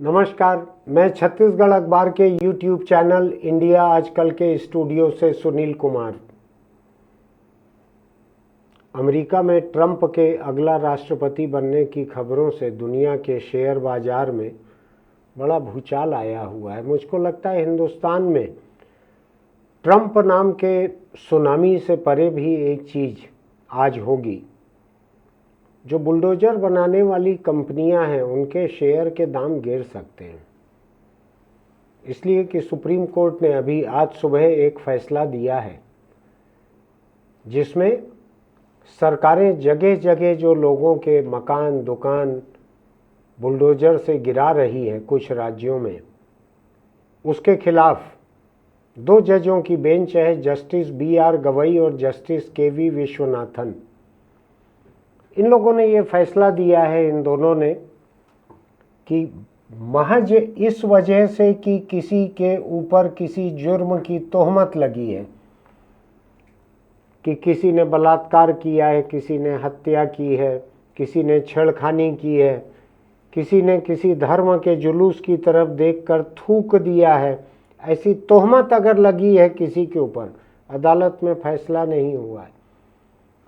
नमस्कार, मैं छत्तीसगढ़ अखबार के YouTube चैनल इंडिया आजकल के स्टूडियो से सुनील कुमार। अमेरिका में ट्रंप के अगला राष्ट्रपति बनने की खबरों से दुनिया के शेयर बाजार में बड़ा भूचाल आया हुआ है। मुझको लगता है हिंदुस्तान में ट्रंप नाम के सुनामी से परे भी एक चीज़ आज होगी। जो बुलडोजर बनाने वाली कंपनियां हैं उनके शेयर के दाम गिर सकते हैं, इसलिए कि सुप्रीम कोर्ट ने अभी आज सुबह एक फैसला दिया है जिसमें सरकारें जगह जगह जो लोगों के मकान दुकान बुलडोजर से गिरा रही है कुछ राज्यों में, उसके खिलाफ दो जजों की बेंच है, जस्टिस B.R. गवई और जस्टिस K.V. विश्वनाथन। इन लोगों ने ये फैसला दिया है, इन दोनों ने, कि महज इस वजह से कि किसी के ऊपर किसी जुर्म की तोहमत लगी है कि किसी ने बलात्कार किया है, किसी ने हत्या की है, किसी ने छेड़खानी की है, किसी ने किसी धर्म के जुलूस की तरफ देखकर थूक दिया है, ऐसी तोहमत अगर लगी है किसी के ऊपर, अदालत में फैसला नहीं हुआ है,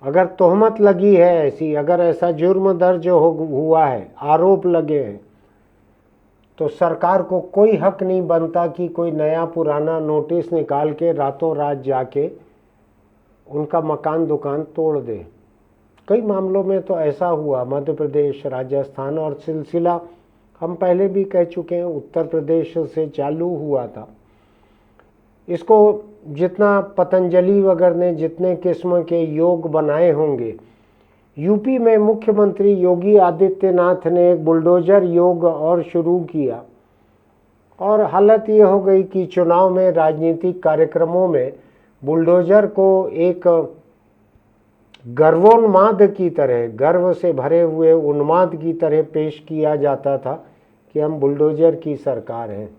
अगर तोहमत लगी है ऐसी, अगर ऐसा जुर्म दर्ज हुआ है, आरोप लगे हैं, तो सरकार को कोई हक नहीं बनता कि कोई नया पुराना नोटिस निकाल के रातों रात जाके उनका मकान दुकान तोड़ दे। कई मामलों में तो ऐसा हुआ, मध्य प्रदेश, राजस्थान, और सिलसिला हम पहले भी कह चुके हैं उत्तर प्रदेश से चालू हुआ था। इसको जितना पतंजलि वगैरह ने जितने किस्म के योग बनाए होंगे, यूपी में मुख्यमंत्री योगी आदित्यनाथ ने एक बुलडोजर योग और शुरू किया, और हालत ये हो गई कि चुनाव में राजनीतिक कार्यक्रमों में बुलडोजर को एक गर्वोन्माद की तरह, गर्व से भरे हुए उन्माद की तरह पेश किया जाता था कि हम बुलडोजर की सरकार हैं।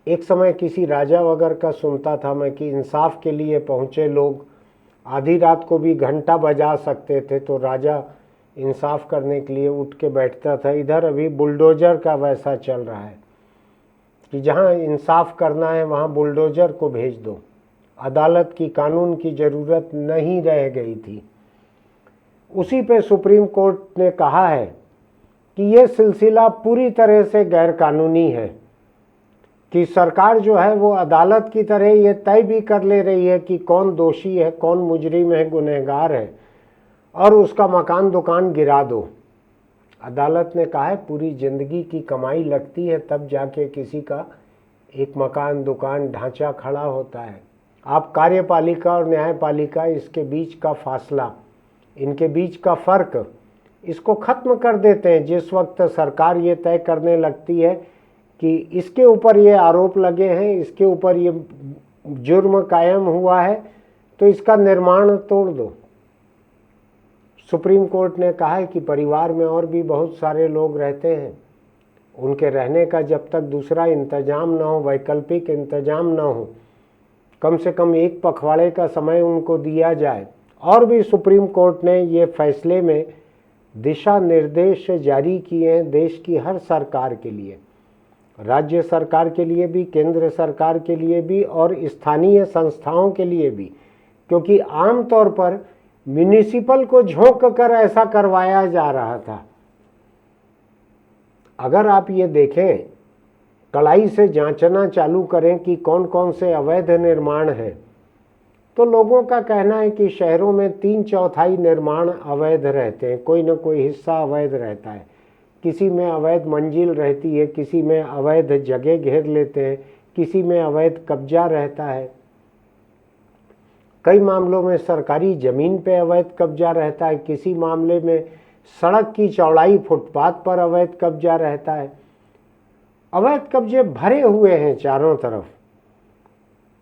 एक समय किसी राजा वगैरह का सुनता था मैं कि इंसाफ के लिए पहुँचे लोग आधी रात को भी घंटा बजा सकते थे, तो राजा इंसाफ करने के लिए उठ के बैठता था। इधर अभी बुलडोजर का वैसा चल रहा है कि जहाँ इंसाफ करना है वहाँ बुलडोजर को भेज दो। अदालत की, कानून की ज़रूरत नहीं रह गई थी। उसी पे सुप्रीम कोर्ट ने कहा है कि ये सिलसिला पूरी तरह से गैरकानूनी है, कि सरकार जो है वो अदालत की तरह ये तय भी कर ले रही है कि कौन दोषी है, कौन मुजरिम है, गुनहगार है, और उसका मकान दुकान गिरा दो। अदालत ने कहा है पूरी ज़िंदगी की कमाई लगती है तब जाके किसी का एक मकान दुकान ढांचा खड़ा होता है। आप कार्यपालिका और न्यायपालिका, इसके बीच का फासला, इनके बीच का फ़र्क, इसको ख़त्म कर देते हैं। जिस वक्त सरकार ये तय करने लगती है कि इसके ऊपर ये आरोप लगे हैं, इसके ऊपर ये जुर्म कायम हुआ है, तो इसका निर्माण तोड़ दो। सुप्रीम कोर्ट ने कहा है कि परिवार में और भी बहुत सारे लोग रहते हैं, उनके रहने का जब तक दूसरा इंतजाम ना हो, वैकल्पिक इंतजाम ना हो, कम से कम एक पखवाड़े का समय उनको दिया जाए। और भी सुप्रीम कोर्ट ने ये फैसले में दिशा निर्देश जारी किए हैं देश की हर सरकार के लिए, राज्य सरकार के लिए भी, केंद्र सरकार के लिए भी, और स्थानीय संस्थाओं के लिए भी, क्योंकि आमतौर पर म्यूनिसिपल को झोंक कर ऐसा करवाया जा रहा था। अगर आप ये देखें, कड़ाई से जांचना चालू करें कि कौन कौन से अवैध निर्माण हैं, तो लोगों का कहना है कि शहरों में 3/4 निर्माण अवैध रहते हैं, कोई न कोई हिस्सा अवैध रहता है। किसी में अवैध मंजिल रहती है, किसी में अवैध जगह घेर लेते हैं, किसी में अवैध कब्जा रहता है, कई मामलों में सरकारी ज़मीन पे अवैध कब्जा रहता है, किसी मामले में सड़क की चौड़ाई फुटपाथ पर अवैध कब्जा रहता है। अवैध कब्जे भरे हुए हैं चारों तरफ।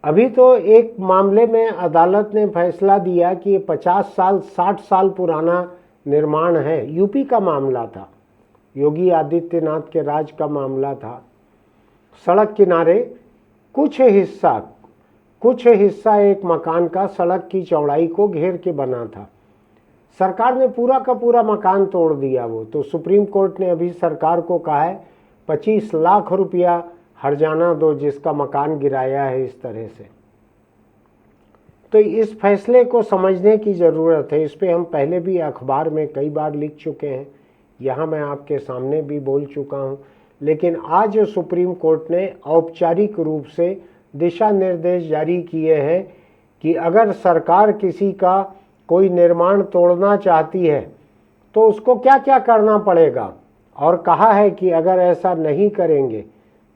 अभी तो एक मामले में अदालत ने फैसला दिया कि ये 50 साल 60 साल पुराना निर्माण है। यूपी का मामला था, योगी आदित्यनाथ के राज का मामला था। सड़क किनारे कुछ हिस्सा एक मकान का सड़क की चौड़ाई को घेर के बना था। सरकार ने पूरा का पूरा मकान तोड़ दिया वो। तो सुप्रीम कोर्ट ने अभी सरकार को कहा है 25 लाख रुपया हर्जाना दो जिसका मकान गिराया है इस तरह से। तो इस फैसले को समझने की ज़रूरत है। इस पे हम पहले भी अखबार में कई बार लिख चुके हैं, यहाँ मैं आपके सामने भी बोल चुका हूँ। लेकिन आज सुप्रीम कोर्ट ने औपचारिक रूप से दिशा निर्देश जारी किए हैं कि अगर सरकार किसी का कोई निर्माण तोड़ना चाहती है तो उसको क्या क्या करना पड़ेगा, और कहा है कि अगर ऐसा नहीं करेंगे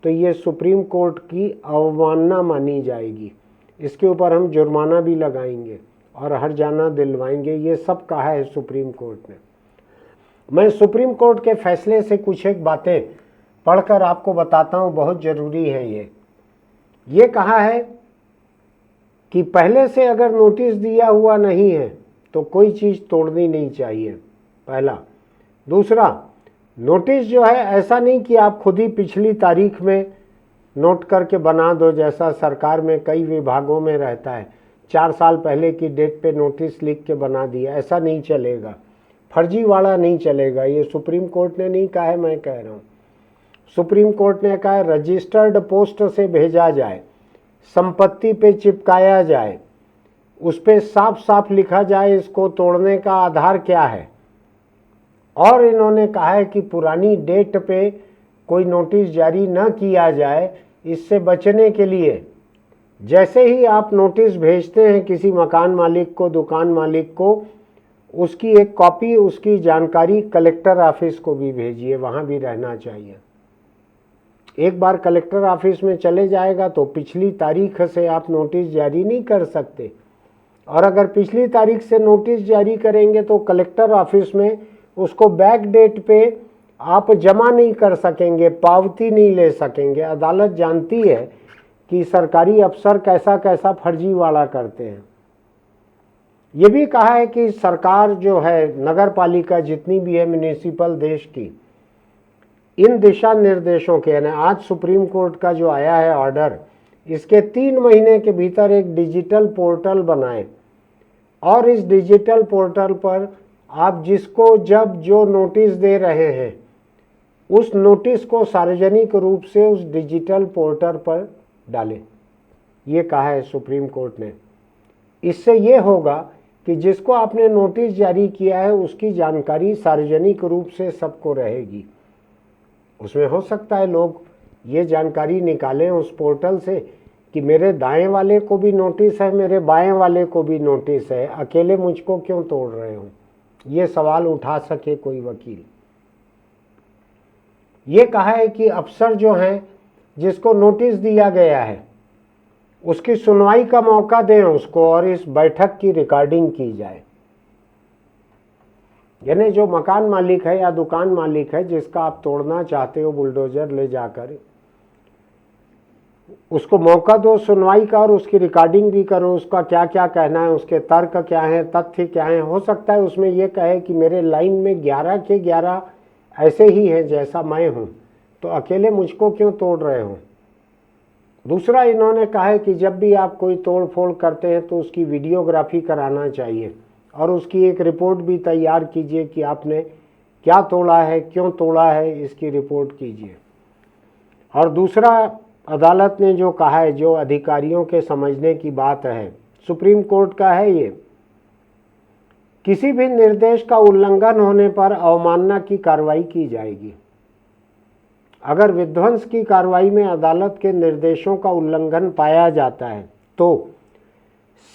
तो ये सुप्रीम कोर्ट की अवमानना मानी जाएगी, इसके ऊपर हम जुर्माना भी लगाएंगे और हर्जाना दिलवाएंगे। ये सब कहा है सुप्रीम कोर्ट ने। मैं सुप्रीम कोर्ट के फैसले से कुछ एक बातें पढ़कर आपको बताता हूँ, बहुत ज़रूरी है ये कहा है कि पहले से अगर नोटिस दिया हुआ नहीं है तो कोई चीज़ तोड़नी नहीं चाहिए, पहला। दूसरा, नोटिस जो है ऐसा नहीं कि आप खुद ही पिछली तारीख में नोट करके बना दो, जैसा सरकार में कई विभागों में रहता है, 4 साल पहले की डेट पे नोटिस लिख के बना दिया। ऐसा नहीं चलेगा, फर्जीवाड़ा नहीं चलेगा। ये सुप्रीम कोर्ट ने नहीं कहा है, मैं कह रहा हूँ। सुप्रीम कोर्ट ने कहा है रजिस्टर्ड पोस्ट से भेजा जाए, संपत्ति पे चिपकाया जाए, उस पे साफ साफ लिखा जाए इसको तोड़ने का आधार क्या है। और इन्होंने कहा है कि पुरानी डेट पे कोई नोटिस जारी न किया जाए। इससे बचने के लिए जैसे ही आप नोटिस भेजते हैं किसी मकान मालिक को, दुकान मालिक को, उसकी एक कॉपी, उसकी जानकारी कलेक्टर ऑफिस को भी भेजिए, वहाँ भी रहना चाहिए। एक बार कलेक्टर ऑफिस में चले जाएगा तो पिछली तारीख से आप नोटिस जारी नहीं कर सकते, और अगर पिछली तारीख से नोटिस जारी करेंगे तो कलेक्टर ऑफिस में उसको बैक डेट पे आप जमा नहीं कर सकेंगे, पावती नहीं ले सकेंगे। अदालत जानती है कि सरकारी अफसर कैसा कैसा फर्जीवाड़ा करते हैं। ये भी कहा है कि सरकार जो है, नगर पालिका जितनी भी है म्यूनिसिपल देश की, इन दिशा निर्देशों के, यानी आज सुप्रीम कोर्ट का जो आया है ऑर्डर, इसके 3 महीने के भीतर एक डिजिटल पोर्टल बनाएं, और इस डिजिटल पोर्टल पर आप जिसको जब जो नोटिस दे रहे हैं उस नोटिस को सार्वजनिक रूप से उस डिजिटल पोर्टल पर डालें। ये कहा है सुप्रीम कोर्ट ने। इससे ये होगा कि जिसको आपने नोटिस जारी किया है उसकी जानकारी सार्वजनिक रूप से सबको रहेगी। उसमें हो सकता है लोग ये जानकारी निकालें उस पोर्टल से कि मेरे दाएं वाले को भी नोटिस है, मेरे बाएं वाले को भी नोटिस है, अकेले मुझको क्यों तोड़ रहे हो, ये सवाल उठा सके कोई वकील। ये कहा है कि अफसर जो हैं जिसको नोटिस दिया गया है उसकी सुनवाई का मौका दें उसको, और इस बैठक की रिकॉर्डिंग की जाए। यानी जो मकान मालिक है या दुकान मालिक है जिसका आप तोड़ना चाहते हो बुलडोजर ले जाकर, उसको मौका दो सुनवाई का, और उसकी रिकॉर्डिंग भी करो, उसका क्या क्या कहना है, उसके तर्क क्या हैं, तथ्य क्या हैं। हो सकता है उसमें ये कहे कि मेरे लाइन में 11 के 11 ऐसे ही हैं जैसा मैं हूँ, तो अकेले मुझको क्यों तोड़ रहे हो। दूसरा, इन्होंने कहा है कि जब भी आप कोई तोड़ फोड़ करते हैं तो उसकी वीडियोग्राफी कराना चाहिए, और उसकी एक रिपोर्ट भी तैयार कीजिए कि आपने क्या तोड़ा है, क्यों तोड़ा है, इसकी रिपोर्ट कीजिए। और दूसरा, अदालत ने जो कहा है, जो अधिकारियों के समझने की बात है, सुप्रीम कोर्ट का है ये, किसी भी निर्देश का उल्लंघन होने पर अवमानना की कार्रवाई की जाएगी। अगर विध्वंस की कार्रवाई में अदालत के निर्देशों का उल्लंघन पाया जाता है तो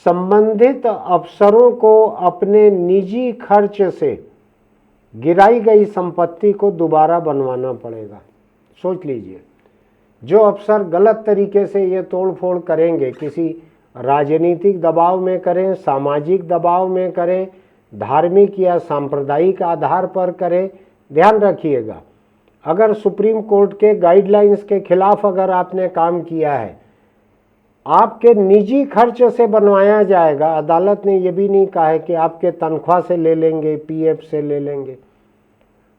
संबंधित अफसरों को अपने निजी खर्च से गिराई गई संपत्ति को दोबारा बनवाना पड़ेगा। सोच लीजिए, जो अफसर गलत तरीके से ये तोड़ फोड़ करेंगे, किसी राजनीतिक दबाव में करें, सामाजिक दबाव में करें, धार्मिक या सांप्रदायिक आधार पर करें, ध्यान रखिएगा, अगर सुप्रीम कोर्ट के गाइडलाइंस के खिलाफ अगर आपने काम किया है, आपके निजी खर्च से बनवाया जाएगा। अदालत ने यह भी नहीं कहा है कि आपके तनख्वाह से ले लेंगे, पीएफ से ले लेंगे।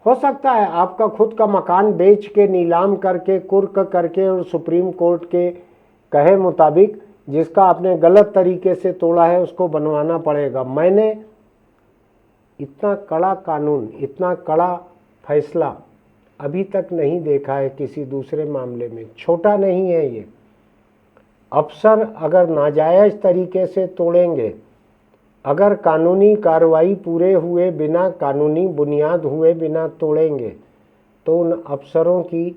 हो सकता है आपका खुद का मकान बेच के, नीलाम करके, कुर्क करके, और सुप्रीम कोर्ट के कहे मुताबिक जिसका आपने गलत तरीके से तोड़ा है उसको बनवाना पड़ेगा। मैंने इतना कड़ा कानून, इतना कड़ा फैसला अभी तक नहीं देखा है किसी दूसरे मामले में। छोटा नहीं है ये। अफसर अगर नाजायज तरीके से तोड़ेंगे, अगर कानूनी कार्रवाई पूरे हुए बिना, कानूनी बुनियाद हुए बिना तोड़ेंगे, तो उन अफसरों की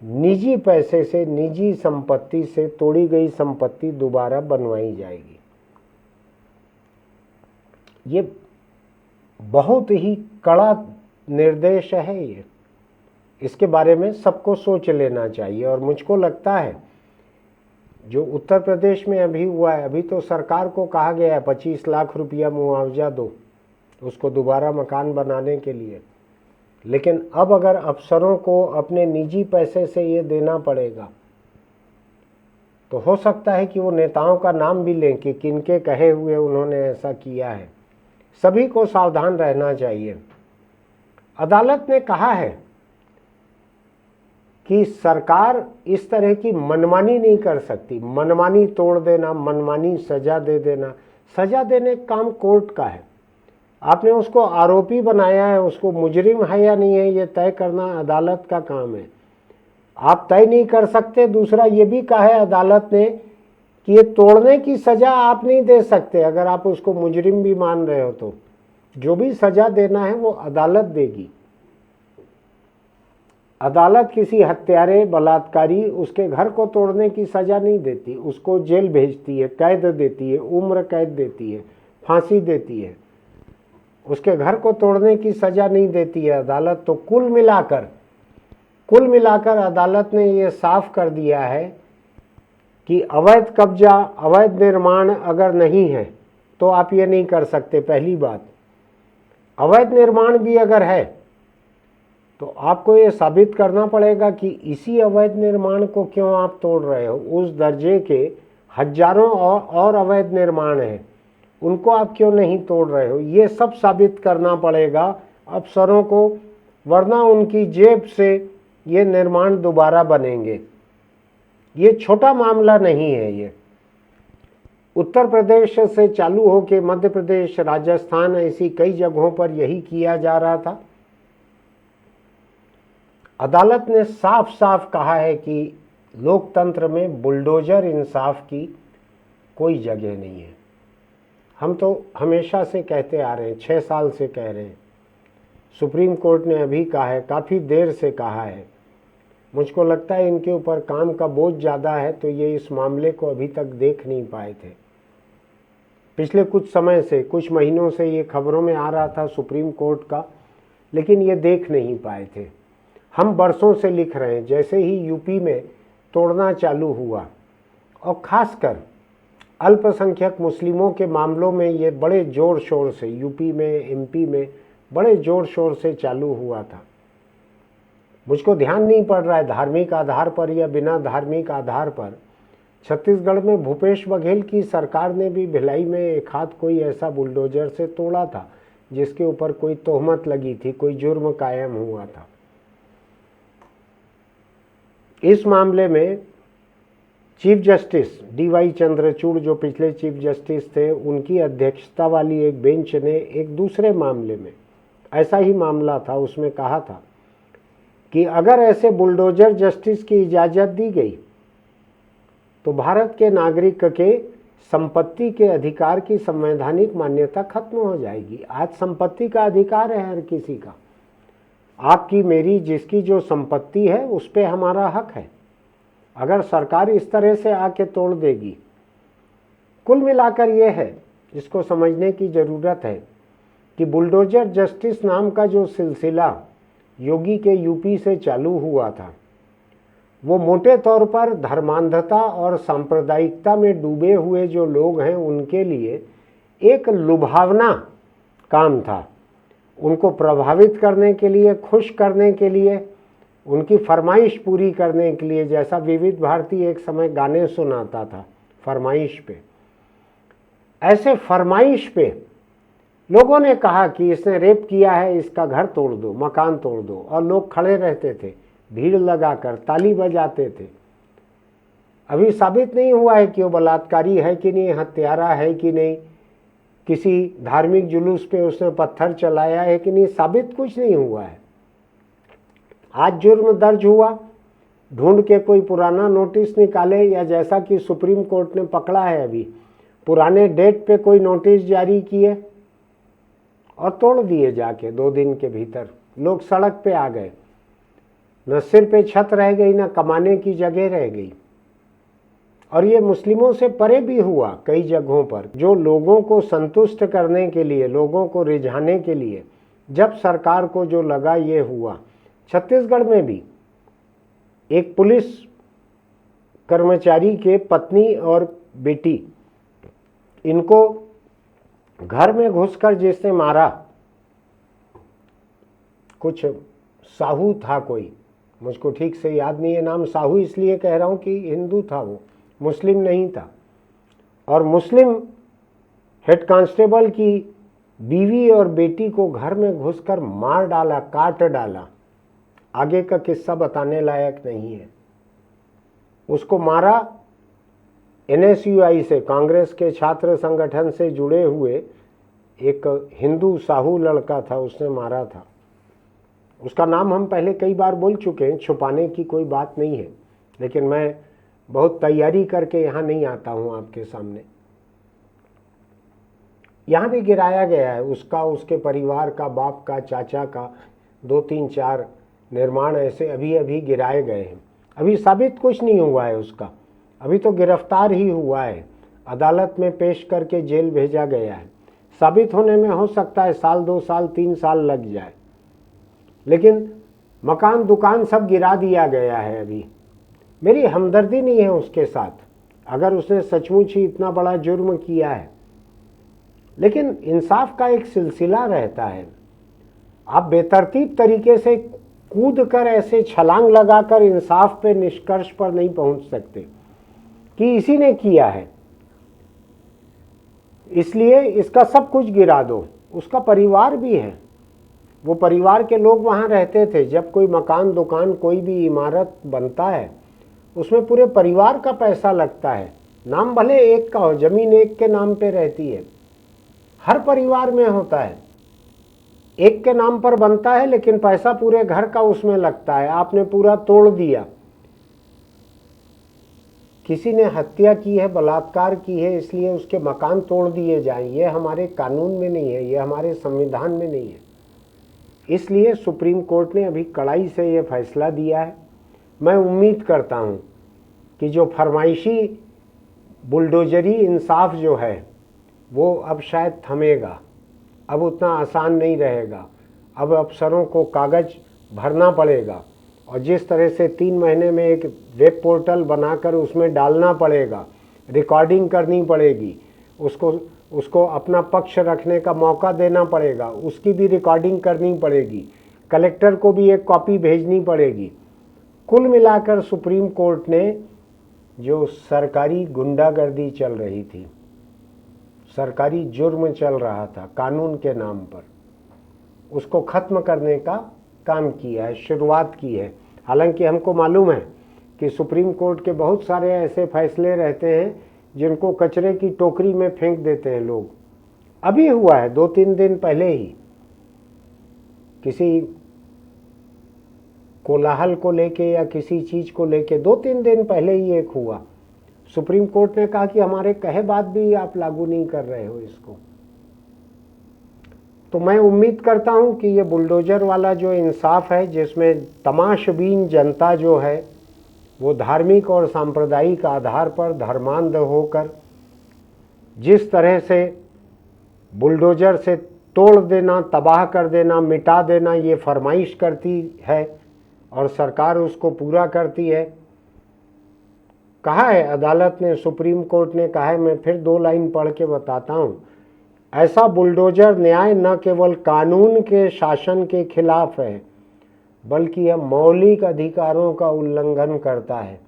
निजी पैसे से, निजी संपत्ति से तोड़ी गई संपत्ति दोबारा बनवाई जाएगी। ये बहुत ही कड़ा निर्देश है ये। इसके बारे में सबको सोच लेना चाहिए। और मुझको लगता है जो उत्तर प्रदेश में अभी हुआ है, अभी तो सरकार को कहा गया है 25 लाख रुपया मुआवजा दो उसको दोबारा मकान बनाने के लिए, लेकिन अब अगर अफसरों को अपने निजी पैसे से ये देना पड़ेगा तो हो सकता है कि वो नेताओं का नाम भी लें कि किनके कहे हुए उन्होंने ऐसा किया है। सभी को सावधान रहना चाहिए। अदालत ने कहा है कि सरकार इस तरह की मनमानी नहीं कर सकती। मनमानी तोड़ देना, मनमानी सजा दे देना, सजा देने का काम कोर्ट का है। आपने उसको आरोपी बनाया है, उसको मुजरिम है या नहीं है, ये तय करना अदालत का काम है। आप तय नहीं कर सकते। दूसरा ये भी कहा है अदालत ने कि ये तोड़ने की सजा आप नहीं दे सकते। अगर आप उसको मुजरिम भी मान रहे हो तो जो भी सजा देना है वो अदालत देगी। अदालत किसी हत्यारे, बलात्कारी, उसके घर को तोड़ने की सजा नहीं देती, उसको जेल भेजती है, कैद देती है, उम्र कैद देती है, फांसी देती है। उसके घर को तोड़ने की सजा नहीं देती है अदालत। तो कुल मिलाकर अदालत ने ये साफ कर दिया है कि अवैध कब्जा, अवैध निर्माण अगर नहीं है तो आप ये नहीं कर सकते। पहली बात, अवैध निर्माण भी अगर है तो आपको ये साबित करना पड़ेगा कि इसी अवैध निर्माण को क्यों आप तोड़ रहे हो। उस दर्जे के हजारों और अवैध निर्माण हैं, उनको आप क्यों नहीं तोड़ रहे हो। ये सब साबित करना पड़ेगा अफसरों को, वरना उनकी जेब से ये निर्माण दोबारा बनेंगे। ये छोटा मामला नहीं है। ये उत्तर प्रदेश से चालू होकर मध्य प्रदेश, राजस्थान, ऐसी कई जगहों पर यही किया जा रहा था। अदालत ने साफ साफ कहा है कि लोकतंत्र में बुलडोजर इंसाफ की कोई जगह नहीं है। हम तो हमेशा से कहते आ रहे हैं, 6 साल से कह रहे हैं। सुप्रीम कोर्ट ने अभी कहा है, काफ़ी देर से कहा है। मुझको लगता है इनके ऊपर काम का बोझ ज़्यादा है, तो ये इस मामले को अभी तक देख नहीं पाए थे। पिछले कुछ समय से, कुछ महीनों से ये खबरों में आ रहा था सुप्रीम कोर्ट का, लेकिन ये देख नहीं पाए थे। हम बरसों से लिख रहे हैं। जैसे ही यूपी में तोड़ना चालू हुआ, और ख़ासकर अल्पसंख्यक मुस्लिमों के मामलों में ये बड़े ज़ोर शोर से यूपी में, एमपी में बड़े ज़ोर शोर से चालू हुआ था। मुझको ध्यान नहीं पड़ रहा है धार्मिक आधार पर या बिना धार्मिक आधार पर। छत्तीसगढ़ में भूपेश बघेल की सरकार ने भी भिलाई में एक हाथ कोई ऐसा बुलडोजर से तोड़ा था जिसके ऊपर कोई तोहमत लगी थी, कोई जुर्म कायम हुआ था। इस मामले में चीफ जस्टिस डी.वाई. चंद्रचूड़, जो पिछले चीफ जस्टिस थे, उनकी अध्यक्षता वाली एक बेंच ने एक दूसरे मामले में, ऐसा ही मामला था, उसमें कहा था कि अगर ऐसे बुलडोजर जस्टिस की इजाज़त दी गई तो भारत के नागरिक के संपत्ति के अधिकार की संवैधानिक मान्यता खत्म हो जाएगी। आज संपत्ति का अधिकार है हर किसी का। आपकी, मेरी, जिसकी जो संपत्ति है उस पे हमारा हक है। अगर सरकार इस तरह से आके तोड़ देगी, कुल मिलाकर ये है, इसको समझने की ज़रूरत है कि बुलडोजर जस्टिस नाम का जो सिलसिला योगी के यूपी से चालू हुआ था, वो मोटे तौर पर धर्मांधता और सांप्रदायिकता में डूबे हुए जो लोग हैं उनके लिए एक लुभावना काम था। उनको प्रभावित करने के लिए, खुश करने के लिए, उनकी फरमाइश पूरी करने के लिए, जैसा विविध भारती एक समय गाने सुनाता था फरमाइश पे, ऐसे फरमाइश पे लोगों ने कहा कि इसने रेप किया है, इसका घर तोड़ दो, मकान तोड़ दो, और लोग खड़े रहते थे, भीड़ लगाकर ताली बजाते थे। अभी साबित नहीं हुआ है कि वो बलात्कारी है कि नहीं, हत्यारा है कि नहीं, किसी धार्मिक जुलूस पे उसने पत्थर चलाया है कि नहीं, साबित कुछ नहीं हुआ है। आज जुर्म दर्ज हुआ, ढूंढ के कोई पुराना नोटिस निकाले, या जैसा कि सुप्रीम कोर्ट ने पकड़ा है अभी, पुराने डेट पे कोई नोटिस जारी किए और तोड़ दिए जाके 2 दिन के भीतर। लोग सड़क पे आ गए, न सिर पे छत रह गई, न कमाने की जगह रह गई। और ये मुस्लिमों से परे भी हुआ कई जगहों पर, जो लोगों को संतुष्ट करने के लिए, लोगों को रिझाने के लिए जब सरकार को जो लगा ये हुआ। छत्तीसगढ़ में भी एक पुलिस कर्मचारी के पत्नी और बेटी, इनको घर में घुसकर जिसने मारा, कुछ साहू था कोई, मुझको ठीक से याद नहीं है नाम, साहू इसलिए कह रहा हूं कि हिंदू था वो, मुस्लिम नहीं था। और मुस्लिम हेड कांस्टेबल की बीवी और बेटी को घर में घुसकर मार डाला, काट डाला। आगे का किस्सा बताने लायक नहीं है। उसको मारा NSUI से, कांग्रेस के छात्र संगठन से जुड़े हुए एक हिंदू साहू लड़का था, उसने मारा था। उसका नाम हम पहले कई बार बोल चुके हैं, छुपाने की कोई बात नहीं है, लेकिन मैं बहुत तैयारी करके यहाँ नहीं आता हूँ आपके सामने। यहाँ भी गिराया गया है उसका, उसके परिवार का, बाप का, चाचा का, 2-3-4 निर्माण ऐसे अभी अभी गिराए गए हैं। अभी साबित कुछ नहीं हुआ है उसका, अभी तो गिरफ्तार ही हुआ है, अदालत में पेश करके जेल भेजा गया है। साबित होने में हो सकता है 1 साल, 2 साल, 3 साल लग जाए, लेकिन मकान दुकान सब गिरा दिया गया है। अभी मेरी हमदर्दी नहीं है उसके साथ, अगर उसने सचमुच ही इतना बड़ा जुर्म किया है, लेकिन इंसाफ का एक सिलसिला रहता है। आप बेतरतीब तरीके से कूद कर, ऐसे छलांग लगाकर इंसाफ पे, निष्कर्ष पर नहीं पहुंच सकते कि इसी ने किया है, इसलिए इसका सब कुछ गिरा दो। उसका परिवार भी है, वो परिवार के लोग वहाँ रहते थे। जब कोई मकान दुकान, कोई भी इमारत बनता है, उसमें पूरे परिवार का पैसा लगता है। नाम भले एक का हो, जमीन एक के नाम पे रहती है, हर परिवार में होता है, एक के नाम पर बनता है, लेकिन पैसा पूरे घर का उसमें लगता है। आपने पूरा तोड़ दिया, किसी ने हत्या की है, बलात्कार की है, इसलिए उसके मकान तोड़ दिए जाएं, ये हमारे कानून में नहीं है, ये हमारे संविधान में नहीं है। इसलिए सुप्रीम कोर्ट ने अभी कड़ाई से ये फैसला दिया है। मैं उम्मीद करता हूँ कि जो फरमाइशी बुलडोजरी इंसाफ जो है वो अब शायद थमेगा, अब उतना आसान नहीं रहेगा। अब अफसरों को कागज भरना पड़ेगा, और जिस तरह से 3 महीने में एक वेब पोर्टल बनाकर उसमें डालना पड़ेगा, रिकॉर्डिंग करनी पड़ेगी, उसको अपना पक्ष रखने का मौका देना पड़ेगा, उसकी भी रिकॉर्डिंग करनी पड़ेगी, कलेक्टर को भी एक कॉपी भेजनी पड़ेगी। कुल मिलाकर सुप्रीम कोर्ट ने जो सरकारी गुंडागर्दी चल रही थी, सरकारी जुर्म चल रहा था कानून के नाम पर, उसको ख़त्म करने का काम किया है, शुरुआत की है। हालांकि हमको मालूम है कि सुप्रीम कोर्ट के बहुत सारे ऐसे फैसले रहते हैं जिनको कचरे की टोकरी में फेंक देते हैं लोग। अभी हुआ है 2-3 दिन पहले ही, किसी कोलाहल को लेके या किसी चीज को लेके 2-3 दिन पहले ही एक हुआ। सुप्रीम कोर्ट ने कहा कि हमारे कहे बात भी आप लागू नहीं कर रहे हो इसको। तो मैं उम्मीद करता हूं कि ये बुलडोजर वाला जो इंसाफ है, जिसमें तमाशबीन जनता जो है वो धार्मिक और सांप्रदायिक आधार पर धर्मांध होकर जिस तरह से बुलडोजर से तोड़ देना, तबाह कर देना, मिटा देना ये फरमाइश करती है और सरकार उसको पूरा करती है। कहा है अदालत ने, सुप्रीम कोर्ट ने कहा है, मैं फिर 2 लाइन पढ़ के बताता हूँ। ऐसा बुलडोजर न्याय न केवल कानून के शासन के खिलाफ है, बल्कि यह मौलिक अधिकारों का उल्लंघन करता है।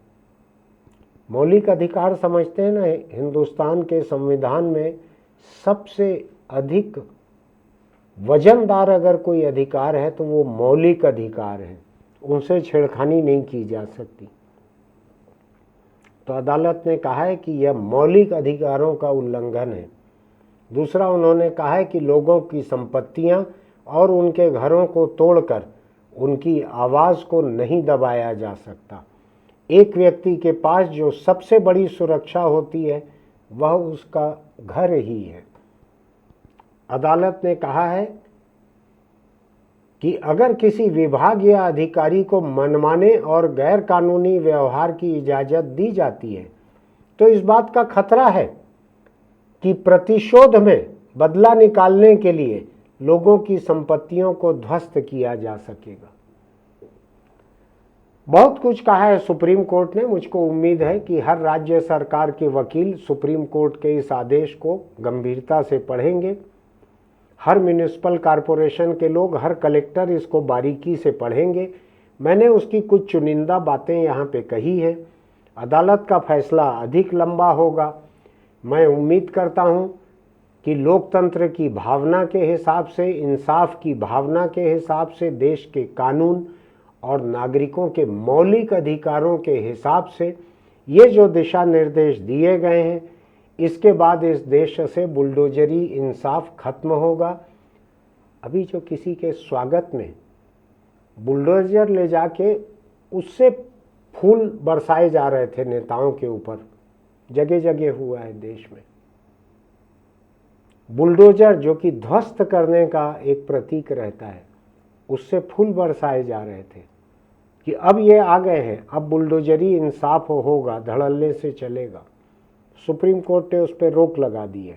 मौलिक अधिकार समझते हैं ना, हिंदुस्तान के संविधान में सबसे अधिक वजनदार अगर कोई अधिकार है तो वो मौलिक अधिकार है, उनसे छेड़खानी नहीं की जा सकती। तो अदालत ने कहा है कि यह मौलिक अधिकारों का उल्लंघन है दूसरा, उन्होंने कहा है कि लोगों की संपत्तियां और उनके घरों को तोड़कर उनकी आवाज़ को नहीं दबाया जा सकता। एक व्यक्ति के पास जो सबसे बड़ी सुरक्षा होती है वह उसका घर ही है। अदालत ने कहा है कि अगर किसी विभाग या अधिकारी को मनमाने और गैर कानूनी व्यवहार की इजाज़त दी जाती है तो इस बात का खतरा है कि प्रतिशोध में बदला निकालने के लिए लोगों की संपत्तियों को ध्वस्त किया जा सकेगा। बहुत कुछ कहा है सुप्रीम कोर्ट ने। मुझको उम्मीद है कि हर राज्य सरकार के वकील सुप्रीम कोर्ट के इस आदेश को गंभीरता से पढ़ेंगे। हर म्यूनिसिपल कॉरपोरेशन के लोग, हर कलेक्टर इसको बारीकी से पढ़ेंगे। मैंने उसकी कुछ चुनिंदा बातें यहाँ पे कही है। अदालत का फैसला अधिक लंबा होगा। मैं उम्मीद करता हूँ कि लोकतंत्र की भावना के हिसाब से, इंसाफ की भावना के हिसाब से, देश के कानून और नागरिकों के मौलिक अधिकारों के हिसाब से ये जो दिशा निर्देश दिए गए हैं, इसके बाद इस देश से बुलडोजरी इंसाफ खत्म होगा। अभी जो किसी के स्वागत में बुलडोजर ले जाके उससे फूल बरसाए जा रहे थे नेताओं के ऊपर, जगह जगह हुआ है देश में। बुलडोजर जो कि ध्वस्त करने का एक प्रतीक रहता है, उससे फूल बरसाए जा रहे थे कि अब ये आ गए हैं, अब बुलडोजरी इंसाफ होगा, धड़ल्ले से चलेगा। सुप्रीम कोर्ट ने उस पर रोक लगा दी है।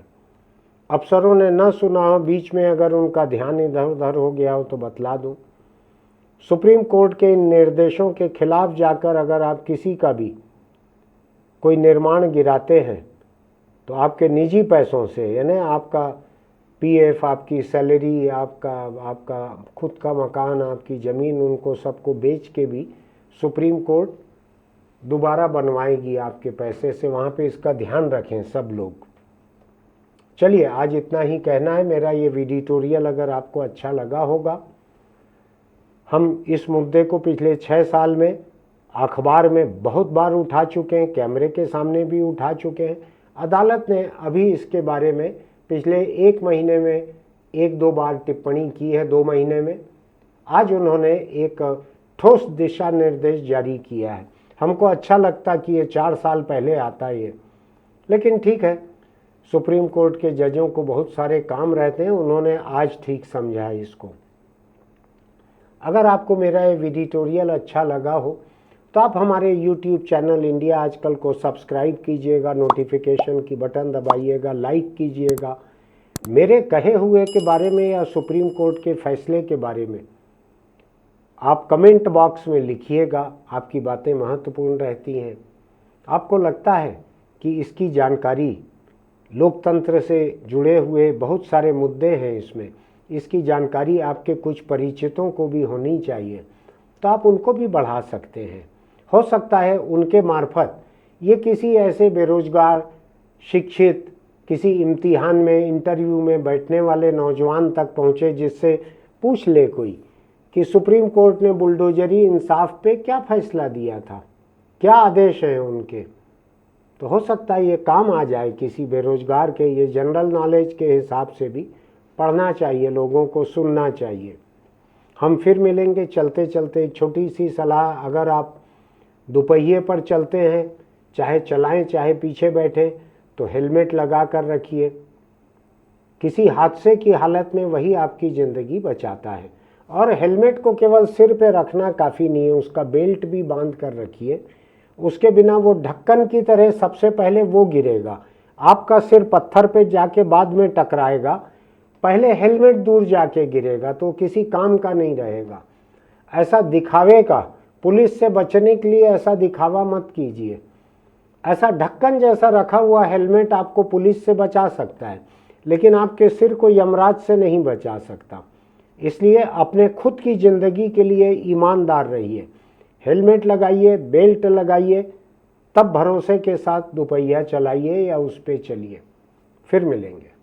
अफसरों ने न सुना हो, बीच में अगर उनका ध्यान इधर उधर हो गया हो तो बतला दूं। सुप्रीम कोर्ट के इन निर्देशों के खिलाफ जाकर अगर आप किसी का भी कोई निर्माण गिराते हैं तो आपके निजी पैसों से, यानी आपका पीएफ, आपकी सैलरी, आपका खुद का मकान, आपकी ज़मीन, उनको सबको बेच के भी सुप्रीम कोर्ट दोबारा बनवाएगी आपके पैसे से। वहाँ पे इसका ध्यान रखें सब लोग। चलिए, आज इतना ही कहना है मेरा। ये एडिटोरियल अगर आपको अच्छा लगा होगा, हम इस मुद्दे को पिछले 6 साल में अखबार में बहुत बार उठा चुके हैं, कैमरे के सामने भी उठा चुके हैं। अदालत ने अभी इसके बारे में पिछले 1 महीने में 1-2 बार टिप्पणी की है, 2 महीने में। आज उन्होंने एक ठोस दिशा निर्देश जारी किया है। हमको अच्छा लगता कि ये 4 साल पहले आता ये, लेकिन ठीक है, सुप्रीम कोर्ट के जजों को बहुत सारे काम रहते हैं, उन्होंने आज ठीक समझा है इसको। अगर आपको मेरा ये एडिटोरियल अच्छा लगा हो तो आप हमारे YouTube चैनल इंडिया आजकल को सब्सक्राइब कीजिएगा, नोटिफिकेशन की बटन दबाइएगा, लाइक कीजिएगा। मेरे कहे हुए के बारे में या सुप्रीम कोर्ट के फैसले के बारे में आप कमेंट बॉक्स में लिखिएगा। आपकी बातें महत्वपूर्ण रहती हैं। आपको लगता है कि इसकी जानकारी, लोकतंत्र से जुड़े हुए बहुत सारे मुद्दे हैं इसमें, इसकी जानकारी आपके कुछ परिचितों को भी होनी चाहिए, तो आप उनको भी बढ़ा सकते हैं। हो सकता है उनके मार्फत ये किसी ऐसे बेरोजगार, शिक्षित, किसी इम्तिहान में, इंटरव्यू में बैठने वाले नौजवान तक पहुँचे, जिससे पूछ ले कोई कि सुप्रीम कोर्ट ने बुलडोजरी इंसाफ पे क्या फैसला दिया था, क्या आदेश हैं उनके। तो हो सकता है ये काम आ जाए किसी बेरोजगार के। ये जनरल नॉलेज के हिसाब से भी पढ़ना चाहिए, लोगों को सुनना चाहिए। हम फिर मिलेंगे। चलते चलते एक छोटी सी सलाह, अगर आप दोपहिए पर चलते हैं, चाहे चलाएं चाहे पीछे बैठे, तो हेलमेट लगा कर रखिए। किसी हादसे की हालत में वही आपकी ज़िंदगी बचाता है। और हेलमेट को केवल सिर पे रखना काफ़ी नहीं है, उसका बेल्ट भी बांध कर रखिए। उसके बिना वो ढक्कन की तरह सबसे पहले वो गिरेगा, आपका सिर पत्थर पे जाके बाद में टकराएगा, पहले हेलमेट दूर जाके गिरेगा, तो किसी काम का नहीं रहेगा। ऐसा दिखावे का, पुलिस से बचने के लिए ऐसा दिखावा मत कीजिए। ऐसा ढक्कन जैसा रखा हुआ हेलमेट आपको पुलिस से बचा सकता है, लेकिन आपके सिर को यमराज से नहीं बचा सकता। इसलिए अपने खुद की ज़िंदगी के लिए ईमानदार रहिए। हेलमेट लगाइए, बेल्ट लगाइए, तब भरोसे के साथ दोपहिया चलाइए या उस पे चलिए। फिर मिलेंगे।